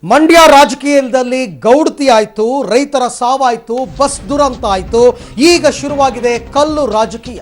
ಮಂಡ್ಯ ರಾಜಕೀಯದಲ್ಲಿ ಗೌಡತಿ ಆಯ್ತು, ರೈತರ ಸಾವಾಯ್ತು, ಬಸ್ ದುರಂತ ಆಯ್ತು. ಈಗ ಶುರುವಾಗಿದೆ ಕಲ್ಲು ರಾಜಕೀಯ.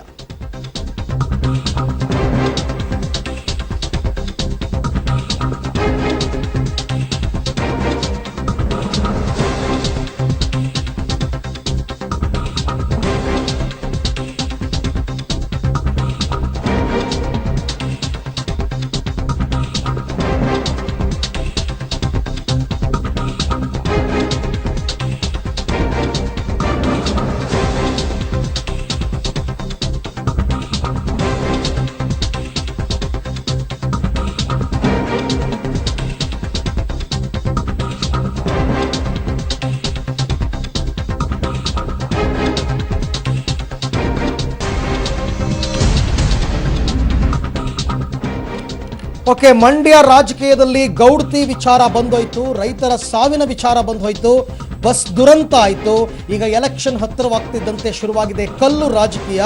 ಓಕೆ, ಮಂಡ್ಯ ರಾಜಕೀಯದಲ್ಲಿ ಗೌಡತಿ ವಿಚಾರ ಬಂದೋಯ್ತು, ರೈತರ ಸಾವಿನ ವಿಚಾರ ಬಂದೋಯ್ತು, ಬಸ್ ದುರಂತ ಆಯಿತು. ಈಗ ಎಲೆಕ್ಷನ್ ಹತ್ತಿರವಾಗ್ತಿದ್ದಂತೆ ಶುರುವಾಗಿದೆ ಕಲ್ಲು ರಾಜಕೀಯ.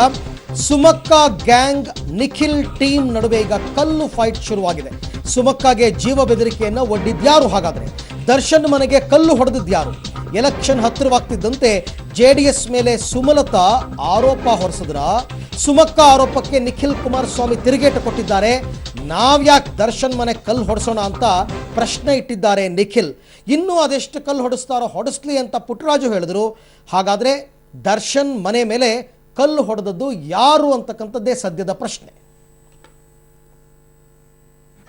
ಸುಮಕ್ಕ ಗ್ಯಾಂಗ್ ನಿಖಿಲ್ ಟೀಮ್ ನಡುವೆ ಈಗ ಕಲ್ಲು ಫೈಟ್ ಶುರುವಾಗಿದೆ. ಸುಮಕ್ಕಗೆ ಜೀವ ಬೆದರಿಕೆಯನ್ನು ಒಡ್ಡಿದ್ಯಾರು? ಹಾಗಾದ್ರೆ ದರ್ಶನ್ ಮನೆಗೆ ಕಲ್ಲು ಹೊಡೆದಿದ್ಯಾರು? ಎಲೆಕ್ಷನ್ ಹತ್ತಿರವಾಗ್ತಿದ್ದಂತೆ JDS ಮೇಲೆ ಸುಮಲತಾ ಆರೋಪ ಹೊರಿಸಿದ್ರ? ಸುಮಕ್ಕ ಆರೋಪಕ್ಕೆ ನಿಖಿಲ್ ಕುಮಾರಸ್ವಾಮಿ ತಿರುಗೇಟು ಕೊಟ್ಟಿದ್ದಾರೆ. ನಾವ್ಯಾಕೆ ದರ್ಶನ್ ಮನೆ ಕಲ್ಲು ಹೊಡೆಸೋಣ ಅಂತ ಪ್ರಶ್ನೆ ಇಟ್ಟಿದ್ದಾರೆ ನಿಖಿಲ್. ಇನ್ನೂ ಅದೆಷ್ಟು ಕಲ್ಲು ಹೊಡೆಸ್ತಾರೋ ಹೊಡೆಸ್ಲಿ ಅಂತ ಪುಟ್ಟರಾಜು ಹೇಳಿದ್ರು. ಹಾಗಾದ್ರೆ ದರ್ಶನ್ ಮನೆ ಮೇಲೆ ಕಲ್ಲು ಹೊಡೆದದ್ದು ಯಾರು ಅಂತಕ್ಕಂಥದ್ದೇ ಸದ್ಯದ ಪ್ರಶ್ನೆ.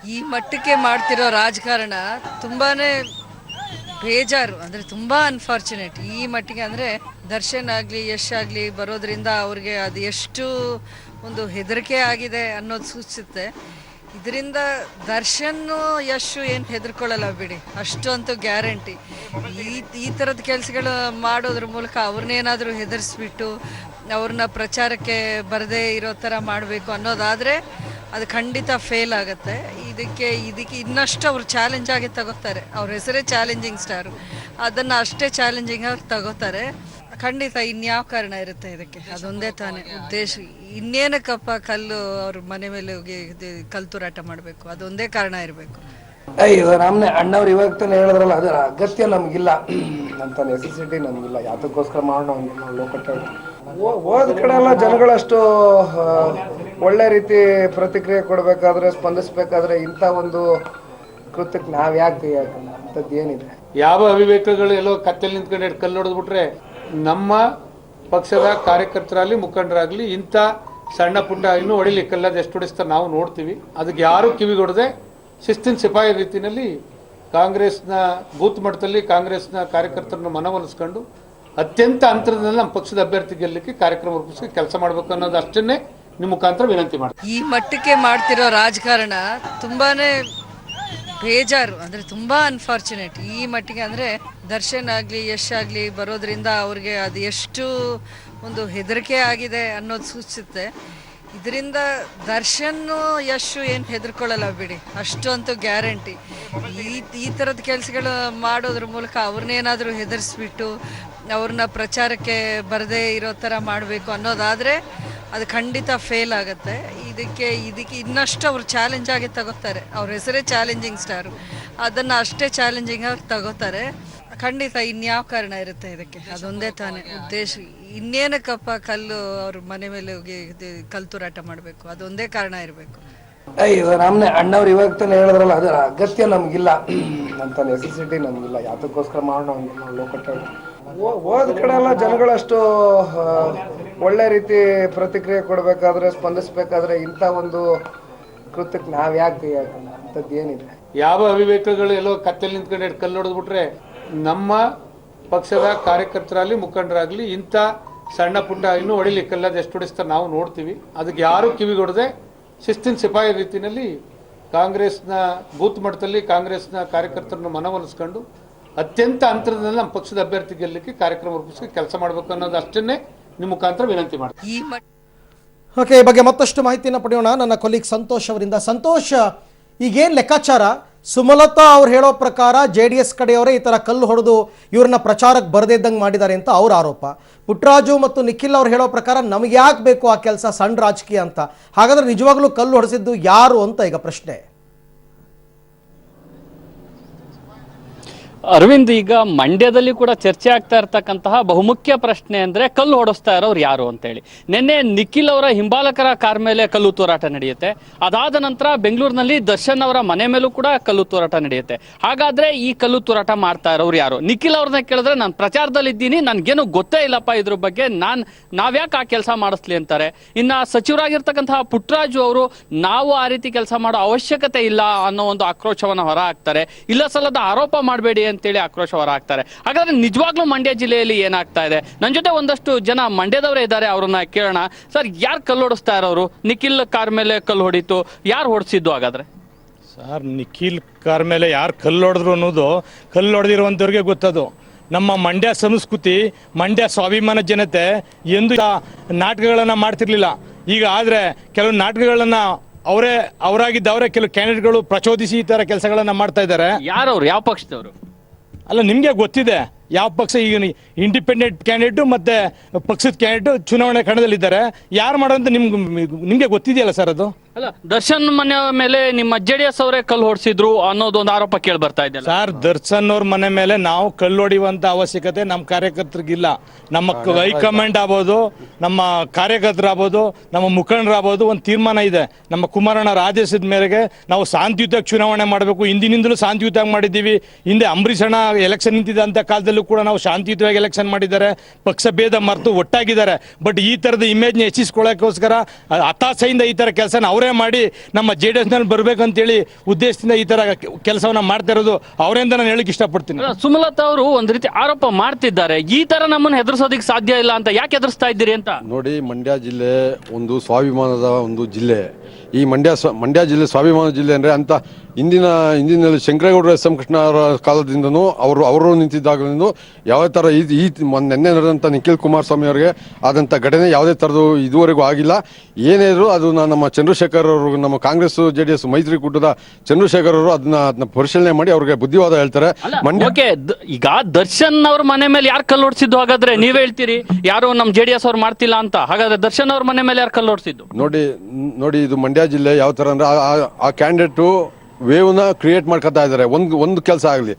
ಈ ಮಟ್ಟಕ್ಕೆ ಮಾಡ್ತಿರೋ ರಾಜಕಾರಣ ತುಂಬಾನೇ ಬೇಜಾರು, ಅಂದರೆ ತುಂಬ ಅನ್ಫಾರ್ಚುನೇಟ್. ಈ ಮಟ್ಟಿಗೆ ಅಂದರೆ ದರ್ಶನ್ ಆಗಲಿ ಯಶ್ ಆಗಲಿ ಬರೋದ್ರಿಂದ ಅವ್ರಿಗೆ ಅದು ಎಷ್ಟು ಒಂದು ಹೆದರಿಕೆ ಆಗಿದೆ ಅನ್ನೋದು ಸೂಚಿಸುತ್ತೆ. ಇದರಿಂದ ದರ್ಶನ್ ಯಶ್ ಏನು ಹೆದರ್ಕೊಳ್ಳಲ್ಲ ಬಿಡಿ, ಅಷ್ಟು ಅಂತೂ ಗ್ಯಾರಂಟಿ. ಈ ಥರದ ಕೆಲಸಗಳು ಮಾಡೋದ್ರ ಮೂಲಕ ಅವ್ರನ್ನೇನಾದರೂ ಹೆದರಿಸ್ಬಿಟ್ಟು ಅವ್ರನ್ನ ಪ್ರಚಾರಕ್ಕೆ ಬರದೇ ಇರೋ ಥರ ಮಾಡಬೇಕು ಅನ್ನೋದಾದರೆ ಅದು ಖಂಡಿತ ಫೇಲ್ ಆಗುತ್ತೆ. ಇದಕ್ಕೆ ಇನ್ನಷ್ಟು ಅವ್ರು ಚಾಲೆಂಜ್ ಆಗಿ ತಗೋತಾರೆ. ಅವ್ರ ಹೆಸರೇ ಚಾಲೆಂಜಿಂಗ್ ಸ್ಟಾರು, ಅದನ್ನು ಅಷ್ಟೇ ಚಾಲೆಂಜಿಂಗ್ ಆಗಿ ತಗೋತಾರೆ. ಖಂಡಿತ ಇನ್ಯಾವ ಕಾರಣ ಇರುತ್ತೆ ಇದಕ್ಕೆ? ಅದೊಂದೇ ತಾನೇ ಉದ್ದೇಶ. ಇನ್ನೇನಕ್ಕಪ್ಪ ಕಲ್ಲು ಅವ್ರ ಮನೆ ಮೇಲೆ ಹೋಗಿ ಕಲ್ಲು ತೂರಾಟ ಮಾಡಬೇಕು? ಅದೊಂದೇ ಕಾರಣ ಇರಬೇಕು. ಇದು ನಮ್ಮನೆ ಅಣ್ಣವ್ರು ಇವಾಗ ತಾನೆ ಹೇಳಿದ್ರಲ್ಲ, ಅದರ ಅಗತ್ಯ ನಮಗಿಲ್ಲ ಅಂತ, ನೆಸೆಸಿಟಿ ನಮಗಿಲ್ಲ. ಯಾತಕ್ಕೋಸ್ಕರ ಮಾಡೋಣ ಹಂಗಿಲ್ಲ. ಲೋಕಟ್ಟ ಹೋದ ಕಡೆ ಎಲ್ಲ ಜನಗಳಷ್ಟು ಒಳ್ಳೆ ರೀತಿ ಪ್ರತಿಕ್ರಿಯೆ ಕೊಡಬೇಕಾದ್ರೆ, ಸ್ಪಂದಿಸ್ಬೇಕಾದ್ರೆ ಇಂಥ ಒಂದು ಕೃತ್ಯಕ್ಕೆ ನಾವು ಯಾಕೆ ಅಂಥದ್ದು ಏನಿದೆ? ಯಾವ ಅವಿವೇಕಗಳು ಎಲ್ಲೋ ಕತ್ತಲ್ಲಿ ನಿಂತ್ಕೊಂಡು ಕಲ್ಲು ಹೊಡೆದ್ಬಿಟ್ರೆ ನಮ್ಮ ಪಕ್ಷದ ಕಾರ್ಯಕರ್ತರಾಗಲಿ ಮುಖಂಡರಾಗಲಿ ಇಂಥ ಸಣ್ಣ ಪುಟ್ಟ ಇನ್ನೂ ಹೊಡಿಲಿಕ್ಕೆಲ್ಲ ಎಷ್ಟು ಹೊಡಿಸ್ತಾರೆ ನಾವು ನೋಡ್ತೀವಿ. ಅದಕ್ಕೆ ಯಾರೂ ಕಿವಿಗೊಡದೆ ಶಿಸ್ತಿನ ಸಿಪಾಯಿ ರೀತಿಯಲ್ಲಿ ಕಾಂಗ್ರೆಸ್ನ ಬೂತ್ ಮಟ್ಟದಲ್ಲಿ ಕಾಂಗ್ರೆಸ್ನ ಕಾರ್ಯಕರ್ತರನ್ನು ಮನವೊಲಿಸ್ಕೊಂಡು ಅತ್ಯಂತ ಅಂತರದಲ್ಲಿ ನಮ್ಮ ಪಕ್ಷದ ಅಭ್ಯರ್ಥಿ ಗೆಲ್ಲಕ್ಕೆ ಕಾರ್ಯಕ್ರಮ ರೂಪಿಸಿ ಕೆಲಸ ಮಾಡಬೇಕು ಅನ್ನೋದು ಅಷ್ಟನ್ನೇ ನಿಮ್ಮ ಮುಖಾಂತರ ವಿನಂತಿ ಮಾಡ್ತೀನಿ. ಈ ಮಟ್ಟಕ್ಕೆ ಮಾಡ್ತಿರೋ ರಾಜಕಾರಣ ತುಂಬಾನೇ ಬೇಜಾರು, ಅಂದರೆ ತುಂಬ ಅನ್ಫಾರ್ಚುನೇಟ್. ಈ ಮಟ್ಟಿಗೆ ಅಂದರೆ ದರ್ಶನ್ ಆಗಲಿ ಯಶ್ ಆಗಲಿ ಬರೋದ್ರಿಂದ ಅವ್ರಿಗೆ ಅದು ಎಷ್ಟು ಒಂದು ಹೆದರಿಕೆ ಆಗಿದೆ ಅನ್ನೋದು ಸೂಚಿಸುತ್ತೆ. ಇದರಿಂದ ದರ್ಶನ್ ಯಶ್ ಏನು ಹೆದರ್ಕೊಳ್ಳಲ್ಲ ಬಿಡಿ, ಅಷ್ಟು ಅಂತೂ ಗ್ಯಾರಂಟಿ. ಈ ಥರದ ಕೆಲಸಗಳು ಮಾಡೋದ್ರ ಮೂಲಕ ಅವ್ರನ್ನೇನಾದರೂ ಹೆದರಿಸ್ಬಿಟ್ಟು ಅವ್ರನ್ನ ಪ್ರಚಾರಕ್ಕೆ ಬರದೇ ಇರೋ ಥರ ಮಾಡಬೇಕು ಅನ್ನೋದಾದರೆ ಅದು ಖಂಡಿತ ಫೇಲ್ ಆಗುತ್ತೆ. ಇದಕ್ಕೆ ಇನ್ನಷ್ಟು ಅವ್ರು ಚಾಲೆಂಜ್ ಆಗಿ ತಗೋತಾರೆ. ಅವ್ರ ಹೆಸರೇ ಚಾಲೆಂಜಿಂಗ್ ಸ್ಟಾರು, ಅದನ್ನು ಅಷ್ಟೇ ಚಾಲೆಂಜಿಂಗ್ ಆಗಿ ತಗೋತಾರೆ. ಖಂಡಿತ ಇನ್ಯಾವ ಕಾರಣ ಇರುತ್ತೆ ಇದಕ್ಕೆ? ಅದೊಂದೇ ತಾನೇ ಉದ್ದೇಶ. ಇನ್ನೇನಕ್ಕಪ್ಪ ಕಲ್ಲು ಅವ್ರ ಮನೆ ಮೇಲೆ ಹೋಗಿ ಕಲ್ಲು ತೂರಾಟ ಮಾಡಬೇಕು? ಅದೊಂದೇ ಕಾರಣ ಇರಬೇಕು. ಇದು ನಮ್ಮನೆ ಅಣ್ಣವ್ರು ಇವಾಗ ತಾನೆ ಹೇಳಿದ್ರಲ್ಲ, ಅದರ ಅಗತ್ಯ ನಮಗಿಲ್ಲ ಅಂತ, ನೆಸೆಸಿಟಿ ನಮಗಿಲ್ಲ. ಯಾತಕ್ಕೋಸ್ಕರ ಮಾಡೋಣ ಹಂಗಿಲ್ಲ. ಲೋಕಟ್ಟ ಹೋದ ಕಡೆ ಎಲ್ಲ ಜನಗಳಷ್ಟು ಒಳ್ಳೆ ರೀತಿ ಪ್ರತಿಕ್ರಿಯೆ ಕೊಡಬೇಕಾದ್ರೆ, ಸ್ಪಂದಿಸ್ಬೇಕಾದ್ರೆ ಇಂಥ ಒಂದು ಕೃತ್ಯಕ್ಕೆ ನಾವು ಯಾಕೆ ಅಂಥದ್ದು ಏನಿದೆ? ಯಾವ ಅವಿವೇಕಗಳು ಎಲ್ಲೋ ಕತ್ತಲ್ಲಿ ನಿಂತ್ಕೊಂಡು ಕಲ್ಲು ಹೊಡೆದ್ಬಿಟ್ರೆ ನಮ್ಮ ಪಕ್ಷದ ಕಾರ್ಯಕರ್ತರಾಗಲಿ ಮುಖಂಡರಾಗಲಿ ಇಂಥ ಸಣ್ಣ ಪುಟ್ಟ ಇನ್ನೂ ಹೊಡಿಲಿಕ್ಕೆಲ್ಲ ಎಷ್ಟು ಹೊಡಿಸ್ತಾರೆ ನಾವು ನೋಡ್ತೀವಿ. ಅದಕ್ಕೆ ಯಾರೂ ಕಿವಿಗೊಡದೆ ಶಿಸ್ತಿನ ಸಿಪಾಯಿ ರೀತಿಯಲ್ಲಿ ಕಾಂಗ್ರೆಸ್ನ ಬೂತ್ ಮಟ್ಟದಲ್ಲಿ ಕಾಂಗ್ರೆಸ್ನ ಕಾರ್ಯಕರ್ತರನ್ನು ಮನವೊಲಿಸ್ಕೊಂಡು ಅತ್ಯಂತ ಅಂತರದಲ್ಲಿ ನಮ್ಮ ಪಕ್ಷದ ಅಭ್ಯರ್ಥಿ ಗೆಲ್ಲಕ್ಕೆ ಕಾರ್ಯಕ್ರಮ ರೂಪಿಸಿ ಕೆಲಸ ಮಾಡಬೇಕು ಅನ್ನೋದು ಅಷ್ಟನ್ನೇ ನಿಮ್ಮ ಮುಖಾಂತರ ವಿನಂತಿ ಮಾಡ್ತೀನಿ. ಓಕೆ, ಈ ಬಗ್ಗೆ ಮತ್ತಷ್ಟು ಮಾಹಿತಿಯನ್ನು ಪಡೆಯೋಣ ನನ್ನ ಕೊಲೀಗ್ ಸಂತೋಷ್ ಅವರಿಂದ. ಸಂತೋಷ್, ಈಗೇನು ಲೆಕ್ಕಾಚಾರ? ಸುಮಲತಾ ಅವ್ರು ಹೇಳೋ ಪ್ರಕಾರ JDS ಕಡೆಯವರೇ ಈ ಥರ ಕಲ್ಲು ಹೊಡೆದು ಇವ್ರನ್ನ ಪ್ರಚಾರಕ್ಕೆ ಬರದೇ ಇದ್ದಂಗೆ ಮಾಡಿದ್ದಾರೆ ಅಂತ ಅವ್ರ ಆರೋಪ. ಪುಟ್ಟರಾಜು ಮತ್ತು ನಿಖಿಲ್ ಅವ್ರು ಹೇಳೋ ಪ್ರಕಾರ ನಮಗೆ ಯಾಕೆ ಬೇಕು ಆ ಕೆಲಸ, ಸಣ್ಣ ರಾಜಕೀಯ ಅಂತ. ಹಾಗಾದ್ರೆ ನಿಜವಾಗ್ಲೂ ಕಲ್ಲು ಹೊಡೆಸಿದ್ದು ಯಾರು ಅಂತ ಈಗ ಪ್ರಶ್ನೆ. ಅರವಿಂದ್, ಈಗ ಮಂಡ್ಯದಲ್ಲಿ ಕೂಡ ಚರ್ಚೆ ಆಗ್ತಾ ಇರ್ತಕ್ಕಂತಹ ಬಹುಮುಖ್ಯ ಪ್ರಶ್ನೆ ಅಂದ್ರೆ ಕಲ್ಲು ಹೊಡೆಸ್ತಾ ಇರೋರು ಯಾರು ಅಂತೇಳಿ. ನಿನ್ನೆ ನಿಖಿಲ್ ಅವರ ಹಿಂಬಾಲಕರ ಕಾರ್ ಮೇಲೆ ಕಲ್ಲು ತೂರಾಟ ನಡೆಯುತ್ತೆ. ಅದಾದ ನಂತರ ಬೆಂಗಳೂರಿನಲ್ಲಿ ದರ್ಶನ್ ಅವರ ಮನೆ ಮೇಲೂ ಕೂಡ ಕಲ್ಲು ತೂರಾಟ ನಡೆಯುತ್ತೆ. ಹಾಗಾದ್ರೆ ಈ ಕಲ್ಲು ತೂರಾಟ ಮಾಡ್ತಾ ಇರೋರು ಯಾರು? ನಿಖಿಲ್ ಅವ್ರನ್ನ ಕೇಳಿದ್ರೆ ನಾನು ಪ್ರಚಾರದಲ್ಲಿ ಇದ್ದೀನಿ, ನನ್ಗೇನು ಗೊತ್ತೇ ಇಲ್ಲಪ್ಪ ಇದ್ರ ಬಗ್ಗೆ, ನಾವ್ಯಾಕೆ ಆ ಕೆಲಸ ಮಾಡಿಸ್ಲಿ ಅಂತಾರೆ. ಇನ್ನ ಸಚಿವರಾಗಿರ್ತಕ್ಕಂತಹ ಪುಟ್ಟರಾಜು ಅವರು ನಾವು ಆ ರೀತಿ ಕೆಲಸ ಮಾಡೋ ಅವಶ್ಯಕತೆ ಇಲ್ಲ ಅನ್ನೋ ಒಂದು ಆಕ್ರೋಶವನ್ನ ಹೊರ ಹಾಕ್ತಾರೆ. ಇಲ್ಲ ಸಲ್ಲದ ಆರೋಪ ಮಾಡಬೇಡಿ ಅಂತೇಳಿ ಆಕ್ರೋಶ ಹೊರ ಹಾಕ್ತಾರೆ. ಹಾಗಾದ್ರೆ ನಿಜವಾಗ್ಲೂ ಮಂಡ್ಯ ಜಿಲ್ಲೆಯಲ್ಲಿ ಏನಾಗ್ತಾ ಇದೆ? ನನ್ನ ಜೊತೆ ಒಂದಷ್ಟು ಜನ ಮಂಡ್ಯದವರೇ ಇದ್ದಾರೆ, ಅವ್ರನ್ನ ಕೇಳೋಣ. ಸರ್, ಯಾರು ಕಲ್ಲು ಹೊಡಿಸ್ತಾ ಇರೋರು? ನಿಖಿಲ್ ಕಾರ್ ಮೇಲೆ ಕಲ್ಲು ಹೊಡಿತು, ಯಾರು ಹೊಡಿಸಿದ್ದು ಹಾಗಾದ್ರೆ? ಸರ್, ನಿಖಿಲ್ ಕಾರ್ ಮೇಲೆ ಯಾರು ಕಲ್ಲು ಹೊಡೆದ್ರು ಅನ್ನೋದು ಕಲ್ಲು ಹೊಡೆದಿರುವಂಥವ್ರಿಗೆ ಗೊತ್ತದು. ನಮ್ಮ ಮಂಡ್ಯ ಸಂಸ್ಕೃತಿ, ಮಂಡ್ಯ ಸ್ವಾಭಿಮಾನ ಜನತೆ ಎಂದು ನಾಟಕಗಳನ್ನು ಮಾಡ್ತಿರ್ಲಿಲ್ಲ. ಈಗ ಆದರೆ ಕೆಲವು ನಾಟಕಗಳನ್ನು ಅವರಾಗಿದ್ದವರೇ ಕೆಲವು ಕ್ಯಾಂಡಿಡೇಟ್ಗಳು ಪ್ರಚೋದಿಸಿ ಈ ಥರ ಕೆಲಸಗಳನ್ನು ಮಾಡ್ತಾ ಇದ್ದಾರೆ. ಯಾರವ್ರು? ಯಾವ ಪಕ್ಷದವರು? ಅಲ್ಲ, ನಿಮಗೆ ಗೊತ್ತಿದೆ ಯಾವ ಪಕ್ಷ. ಈಗ ಇಂಡಿಪೆಂಡೆಂಟ್ ಕ್ಯಾಂಡಿಡೇಟು ಮತ್ತು ಪಕ್ಷದ ಕ್ಯಾಂಡಿಡೇಟು ಚುನಾವಣೆ ಕಣದಲ್ಲಿದ್ದಾರೆ. ಯಾರು ಮಾಡೋಂತ ನಿಮಗೆ ಗೊತ್ತಿದೆಯಲ್ಲ ಸರ್ ಅದು. ಅಲ್ಲ, ದರ್ಶನ್ ಮನೆ ಮೇಲೆ ನಿಮ್ಮ JDS ಅವರೇ ಕಲ್ಲು ಹೊಡಿಸಿದ್ರು ಅನ್ನೋದೊಂದು ಆರೋಪ ಕೇಳಿ ಬರ್ತಾ ಇದೆ ಸರ್. ದರ್ಶನ್ ಅವ್ರ ಮನೆ ಮೇಲೆ ನಾವು ಕಲ್ಲು ಹೊಡಿಯುವಂತ ಅವಶ್ಯಕತೆ ನಮ್ಮ ಕಾರ್ಯಕರ್ತರಿಗಿಲ್ಲ. ನಮ್ಮ ಹೈಕಮಾಂಡ್ ಆಗ್ಬೋದು, ನಮ್ಮ ಕಾರ್ಯಕರ್ತರಾಗ್ಬೋದು, ನಮ್ಮ ಮುಖಂಡರಾಗ್ಬೋದು, ಒಂದು ತೀರ್ಮಾನ ಇದೆ. ನಮ್ಮ ಕುಮಾರಣ್ಣರ ಆದೇಶದ ಮೇರೆಗೆ ನಾವು ಶಾಂತಿಯುತವಾಗಿ ಚುನಾವಣೆ ಮಾಡಬೇಕು. ಹಿಂದಿನಿಂದಲೂ ಶಾಂತಿಯುತವಾಗಿ ಮಾಡಿದ್ದೀವಿ. ಹಿಂದೆ ಅಂಬರೀಷ್ ಅಣ್ಣ ಎಲೆಕ್ಷನ್ ನಿಂತಿದ್ದಂಥ ಕಾಲದಲ್ಲೂ ಕೂಡ ನಾವು ಶಾಂತಿಯುತವಾಗಿ ಎಲೆಕ್ಷನ್ ಮಾಡಿದ್ದಾರೆ. ಪಕ್ಷ ಭೇದ ಮರೆತು ಒಟ್ಟಾಗಿದ್ದಾರೆ. ಬಟ್ ಈ ಥರದ ಇಮೇಜ್ನ ಹೆಚ್ಚಿಸ್ಕೊಳ್ಳೋಕ್ಕೋಸ್ಕರ ಹತಾಶೆಯಿಂದ ಈ ಥರ ಕೆಲಸನ ಅವರೇ ಮಾಡಿ ನಮ್ಮ JDS ನಲ್ಲಿ ಬರ್ಬೇಕಂತೇಳಿ ಉದ್ದೇಶದಿಂದ ಈ ತರ ಕೆಲಸವನ್ನ ಮಾಡ್ತಾ ಇರೋದು ಅವರಿಂದ ನಾನು ಹೇಳಕ್ ಇಷ್ಟಪಡ್ತೀನಿ. ಸುಮಲತಾ ಅವರು ಒಂದ್ ರೀತಿ ಆರೋಪ ಮಾಡ್ತಿದ್ದಾರೆ, ಈ ತರ ನಮ್ಮನ್ನು ಹೆದರ್ಸೋದಿಕ್ ಸಾಧ್ಯ ಇಲ್ಲ ಅಂತ. ಯಾಕೆ ಹೆದರ್ಸ್ತಾ ಇದ್ದೀರಿ ಅಂತ? ನೋಡಿ, ಮಂಡ್ಯ ಜಿಲ್ಲೆ ಒಂದು ಸ್ವಾಭಿಮಾನದ ಒಂದು ಜಿಲ್ಲೆ. ಈ ಮಂಡ್ಯ ಜಿಲ್ಲೆ ಸ್ವಾಭಿಮಾನ ಜಿಲ್ಲೆ ಅಂದರೆ ಅಂತ ಹಿಂದಿನಲ್ಲಿ ಶಂಕರೇಗೌಡರು SM ಕೃಷ್ಣ ಅವರ ಕಾಲದಿಂದನೂ ಅವರು ನಿಂತಿದ್ದಾಗಲಿಂದ ಯಾವ ಥರ ಈ ನೆನ್ನೆ ನಡೆದಂಥ ನಿಖಿಲ್ ಕುಮಾರಸ್ವಾಮಿ ಅವರಿಗೆ ಆದಂಥ ಘಟನೆ ಯಾವುದೇ ಥರದ್ದು ಇದುವರೆಗೂ ಆಗಿಲ್ಲ. ಏನೇ ಇದ್ರು ಅದು ನಮ್ಮ ಚಂದ್ರಶೇಖರ್ ಅವರು, ನಮ್ಮ ಕಾಂಗ್ರೆಸ್ JDS ಮೈತ್ರಿಕೂಟದ ಚಂದ್ರಶೇಖರ್ ಅವರು ಅದನ್ನ ಪರಿಶೀಲನೆ ಮಾಡಿ ಅವ್ರಿಗೆ ಬುದ್ಧಿವಾದ ಹೇಳ್ತಾರೆ. ಈಗ ದರ್ಶನ್ ಅವ್ರ ಮನೆ ಮೇಲೆ ಯಾರು ಕಲ್ಲು ಹೊಡ್ಸಿದ್ದು? ಹಾಗಾದ್ರೆ ನೀವ್ ಹೇಳ್ತೀರಿ ಯಾರು ನಮ್ಮ JDS ಅವ್ರು ಮಾಡ್ತಿಲ್ಲ ಅಂತ. ಹಾಗಾದ್ರೆ ದರ್ಶನ್ ಅವ್ರ ಮನೆ ಮೇಲೆ ಯಾರು ಕಲ್ಲು ಹೊಡ್ಸಿದ್ದು? ನೋಡಿ, ಇದು ಮಂಡ್ಯ ಜಿಲ್ಲೆ ಯಾವ ಥರ ಅಂದ್ರೆ ಆ ಕ್ಯಾಂಡಿಡೇಟು ವೇವ್ನ ಕ್ರಿಯೇಟ್ ಮಾಡ್ಕೊತಾ ಇದ್ದಾರೆ. ಒಂದು ಕೆಲಸ ಆಗಲಿ,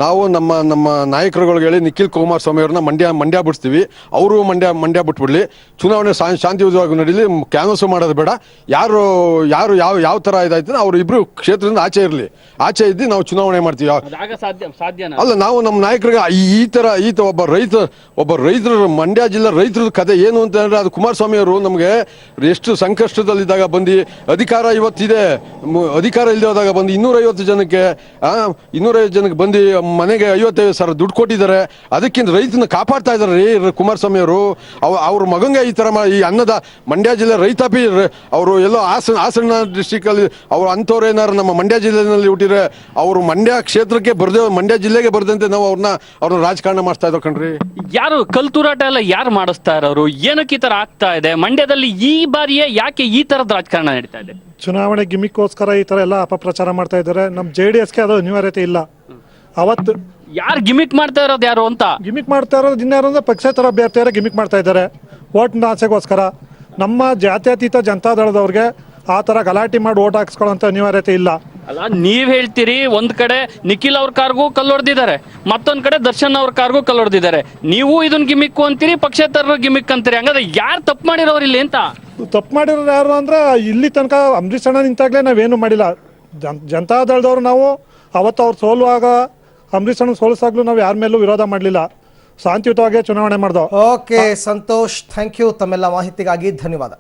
ನಾವು ನಮ್ಮ ನಾಯಕರುಗಳಿಗೆ ಹೇಳಿ ನಿಖಿಲ್ ಕುಮಾರಸ್ವಾಮಿ ಅವ್ರನ್ನ ಮಂಡ್ಯ ಬಿಡಿಸ್ತೀವಿ, ಅವರು ಮಂಡ್ಯ ಬಿಟ್ಬಿಡ್ಲಿ, ಚುನಾವಣೆ ಶಾಂತಿಯುತವಾಗಿ ನಡೀಲಿ, ಕ್ಯಾನ್ವಸ್ ಮಾಡೋದು ಬೇಡ. ಯಾರು ಯಾವ ಥರ ಇದಾಯ್ತು ಅವರು ಇಬ್ರು ಕ್ಷೇತ್ರದಿಂದ ಆಚೆ ಇರಲಿ, ಆಚೆ ಇದ್ದು ನಾವು ಚುನಾವಣೆ ಮಾಡ್ತೀವಿ. ಅಲ್ಲ, ನಾವು ನಮ್ಮ ನಾಯಕರಿಗೆ ಈ ತರ ಒಬ್ಬ ರೈತರು, ಮಂಡ್ಯ ಜಿಲ್ಲೆ ರೈತರ ಕತೆ ಏನು ಅಂತ ಹೇಳಿದ್ರೆ ಅದು ಕುಮಾರಸ್ವಾಮಿ ಅವರು ನಮಗೆ ಎಷ್ಟು ಸಂಕಷ್ಟದಲ್ಲಿದ್ದಾಗ ಬಂದು ಅಧಿಕಾರ ಇವತ್ತಿದೆ, ಅಧಿಕಾರ ಇಲ್ಲದೆ ಹೋದಾಗ ಬಂದು 250 ಜನಕ್ಕೆ ಬಂದು ಮನೆಗೆ 55,000 ದುಡ್ಡು ಕೊಟ್ಟಿದ್ದಾರೆ. ಅದಕ್ಕಿಂತ ರೈತನ ಕಾಪಾಡ್ತಾ ಇದ್ದಾರೆ ರೀ ಕುಮಾರಸ್ವಾಮಿ ಅವರು. ಅವ್ರ ಮಗಂಗೆ ಈ ತರ ಈ ಅನ್ನದ ಮಂಡ್ಯ ಜಿಲ್ಲೆ ರೈತಾಪಿ ಅವರು ಎಲ್ಲೋ ಹಾಸನ ಡಿಸ್ಟಿಕ್ ಅಲ್ಲಿ ಅವ್ರು ಅಂಥವ್ರು ಏನಾರು ನಮ್ಮ ಮಂಡ್ಯ ಜಿಲ್ಲೆನಲ್ಲಿ ಹುಟ್ಟಿದ್ರೆ ಅವರು ಮಂಡ್ಯ ಕ್ಷೇತ್ರಕ್ಕೆ ಮಂಡ್ಯ ಜಿಲ್ಲೆಗೆ ಬರ್ದಂತೆ ನಾವು ಅವ್ರನ್ನ ರಾಜಕಾರಣ ಮಾಡ್ತಾ ಇದ್ರು ಕಣ್ರಿ. ಯಾರು ಕಲ್ ತೂರಾಟ ಎಲ್ಲ ಯಾರು ಮಾಡಿಸ್ತಾ ಇರೋರು? ಏನಕ್ಕೆ ಈ ತರ ಆಗ್ತಾ ಇದೆ ಮಂಡ್ಯದಲ್ಲಿ? ಈ ಬಾರಿಯೇ ಯಾಕೆ ಈ ತರದ ರಾಜಕಾರಣ ನಡೀತಾ ಇದೆ? ಚುನಾವಣೆ ಗಿಮಿಕ್ಕೋಸ್ಕರ ಈ ತರ ಎಲ್ಲ ಅಪಪ್ರಚಾರ ಮಾಡ್ತಾ ಇದ್ದಾರೆ. ನಮ್ಮ JDSಗೆ ಅದು ಅನಿವಾರ್ಯತೆ ಇಲ್ಲ. ಅವತ್ತು ಯಾರು ಗಿಮಿಕ್ ಮಾಡ್ತಾ ಇರೋದು ಯಾರು ಅಂತ? ಗಿಮಿಕ್ ಮಾಡ್ತಾ ಇರೋದು ಇನ್ಯಾರು ಅಂದ್ರೆ ಪಕ್ಷೇತರ ಅಭ್ಯರ್ಥಿಯರ ಗಿಮಿಕ್ ಮಾಡ್ತಾ ಇದ್ದಾರೆ ಓಟ್ನ ಆಸೆಗೋಸ್ಕರ. ನಮ್ಮ ಜಾತ್ಯತೀತ ಜನತಾದಳದವ್ರಿಗೆ ಆ ತರ ಗಲಾಟೆ ಮಾಡಿ ಓಟ್ ಹಾಕ್ಸ್ಕೊಳ್ಳೋಂಥ ಅನಿವಾರ್ಯತೆ ಇಲ್ಲ. ಅಲ್ಲ, ನೀವ್ ಹೇಳ್ತೀರಿ ಒಂದ್ ಕಡೆ ನಿಖಿಲ್ ಅವ್ರ ಕಾರ್ಗೂ ಕಲ್ಲು ಹೊಡೆದಿದ್ದಾರೆ, ಮತ್ತೊಂದ್ ಕಡೆ ದರ್ಶನ್ ಅವ್ರ ಕಾರ್ಗೂ ಕಲ್ಲು ಹೊಡೆದಿದ್ದಾರೆ. ನೀವು ಇದನ್ನ ಗಿಮಿಕ್ ಅಂತೀರಿ, ಪಕ್ಷೇತರರು ಗಿಮಿಕ್ ಅಂತೀರಿ. ಹಂಗಾದ್ರೆ ಯಾರು ತಪ್ಪು ಮಾಡಿರೋರು ಇಲ್ಲಿ ಅಂತ? ತಪ್ಪು ಮಾಡಿರೋರು ಯಾರು ಅಂದ್ರೆ ಇಲ್ಲಿ ತನಕ ಅಂಬರೀಷ್ ಅಣ್ಣ ನಿಂತಾಗ್ಲೇ ನಾವೇನು ಮಾಡಿಲ್ಲ. ಜನತಾದಳದವ್ರು ನಾವು ಅವತ್ತು ಅವ್ರು ಸೋಲುವಾಗ ಅಂಬರೀಷ್ ಅಣ್ಣ ಸೋಲಿಸಾಗ್ಲೂ ನಾವು ಯಾರ ಮೇಲೂ ವಿರೋಧ ಮಾಡಲಿಲ್ಲ, ಶಾಂತಿಯುತವಾಗಿ ಚುನಾವಣೆ ಮಾಡ್ದೋ. Okay Santosh, thank you. ತಮ್ಮೆಲ್ಲ ಮಾಹಿತಿಗಾಗಿ ಧನ್ಯವಾದ.